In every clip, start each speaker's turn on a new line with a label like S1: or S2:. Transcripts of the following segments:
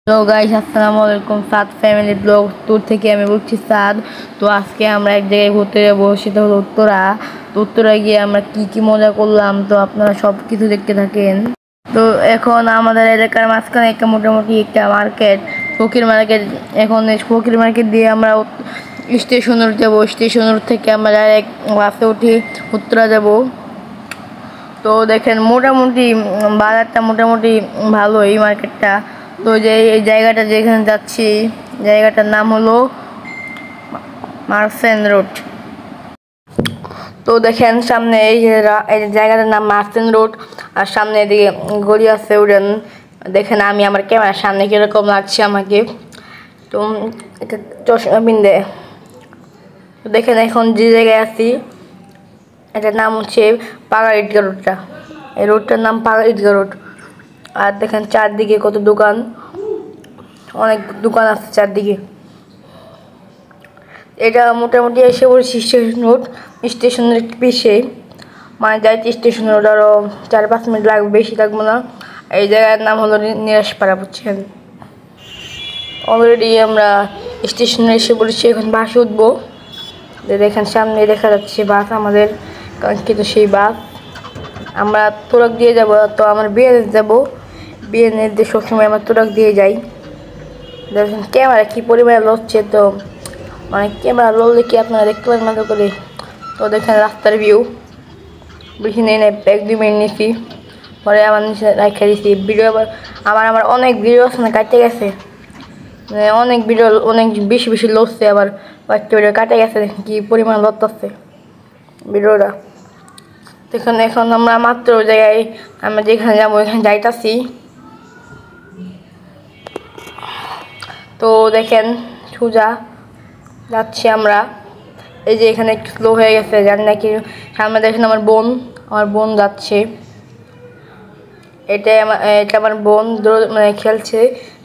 S1: Hello guys, আসসালামু আলাইকুম। সাদ family blog tour থেকে আমি বলছি সাদ। তো আজকে আমরা এক জায়গায় ঘুরতে যাবো, সেটা হলো উত্তরা। তো উত্তরায় গিয়ে আমরা কি মজা করলাম, তো আপনারা সব কিছু দেখতে থাকেন। তো এখন আমাদের এলাকার মাঝখানে মোটামুটি একটা মার্কেট, ফকির মার্কেট। এখন ফকির মার্কেট দিয়ে আমরা স্টেশন রোড যাবো। স্টেশন রোড থেকে আমরা ডাইরেক্ট বাসে উঠে উত্তরা যাব। তো দেখেন মোটামুটি বাজারটা মোটামুটি ভালো, এই মার্কেটটা। তো যে এই জায়গাটা যেখানে যাচ্ছি, জায়গাটার নাম হলো মার্চেন্ট রোড। তো দেখেন সামনে এই জায়গাটার নাম মার্চেন্ট রোড, আর সামনে এদিকে গড়ি আছে উড়েন। দেখেন আমি আমার ক্যামেরার সামনে কিরকম লাগছে আমাকে। তো চশমা পিন্দে দেখেন এখন যে জায়গায় আছি, এটার নাম হচ্ছে পাগা ঈদগা রোডটা। এই রোডটার নাম পাগা ঈদগা রোড। আর দেখেন চারদিকে কত দোকান, অনেক দোকান আছে চারদিকে। এটা মোটামুটি এসে পড়েছি স্টেশন রোড। স্টেশনের পিছিয়ে মানে যাইতে স্টেশন রোড আরও 4-5 মিনিট লাগবে, বেশি লাগবে না। এই জায়গার নাম হলো নিরাশপাড়া, বুঝছেন। অলরেডি আমরা স্টেশনে এসে পড়েছি, এখন বাসে উঠবো। দেখেন সামনে দেখা যাচ্ছে বাস, আমাদের কাঙ্ক্ষিত সেই বাস। আমরা তোরাক দিয়ে যাব, তো আমার বিয়ে যাব। বিয়ে নিয়ে সবসময় আমরা তোরাক দিয়ে যাই। দেখেন ক্যামেরা কি পরিমাণে লড়ছে, তো মানে ক্যামেরা লড়লে কি আপনারা দেখতে পারেন মতো করে। তো দেখেন রাস্তার ভিউ, বেশি নেই 1-2 মিনিট নিচ্ছি, পরে আমার নিচে রাখা দিচ্ছি ভিডিও। আমার অনেক ভিডিও আছে না, কাটতে গেছে, মানে অনেক ভিডিও অনেক বেশি লড়ছে, আবার কয়েকটা ভিডিও কাটে গেছে। কি পরিমাণ লড়তেছে ভিডিওটা। দেখুন এখন আমরা মাত্র জায়গায়, আমরা যেখানে যাবো ওইখানে যাইতাছি। তো দেখেন সোজা যাচ্ছি আমরা। এই যে এখানে একটু স্লো হয়ে গেছে, জানি না কি। সামনে দেখেন আমার বোন যাচ্ছে। এটা আমার বোন মানে খেলছে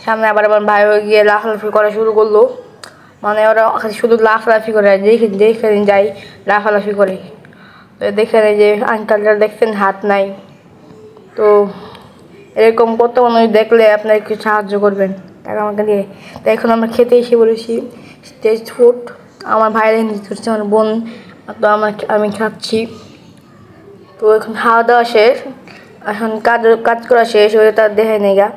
S1: সামনে। আবার আমার ভাই গিয়ে লাফালাফি করা শুরু করলো, মানে ওরা শুধু লাফালাফি করে, যেখানে যাই লাফালাফি করে। তো দেখেন এই যে আঙ্কালটা দেখছেন, হাত নাই। তো এরকম কত মানুষ দেখলে আপনার একটু সাহায্য করবেন টাকা আমাকে দিয়ে। তো এখন আমরা খেতে এসে বলেছি স্ট্রিট ফুড। আমার ভাইরা হিন্দি করছে, আমার বোন, তো আমি খাচ্ছি। তো এখন খাওয়া দাওয়া শেষ, এখন কাজ করা শেষ, ওই তার দেখে নেই গা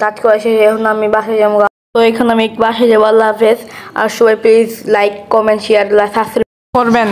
S1: কাজ করা শেষ। এখন আমি বাসায় যাবো। তো এখন আমি বাসায় যাবো। আল্লাহ হাফেজ। আর সবাই please like, comment, share, subscribe করবেন।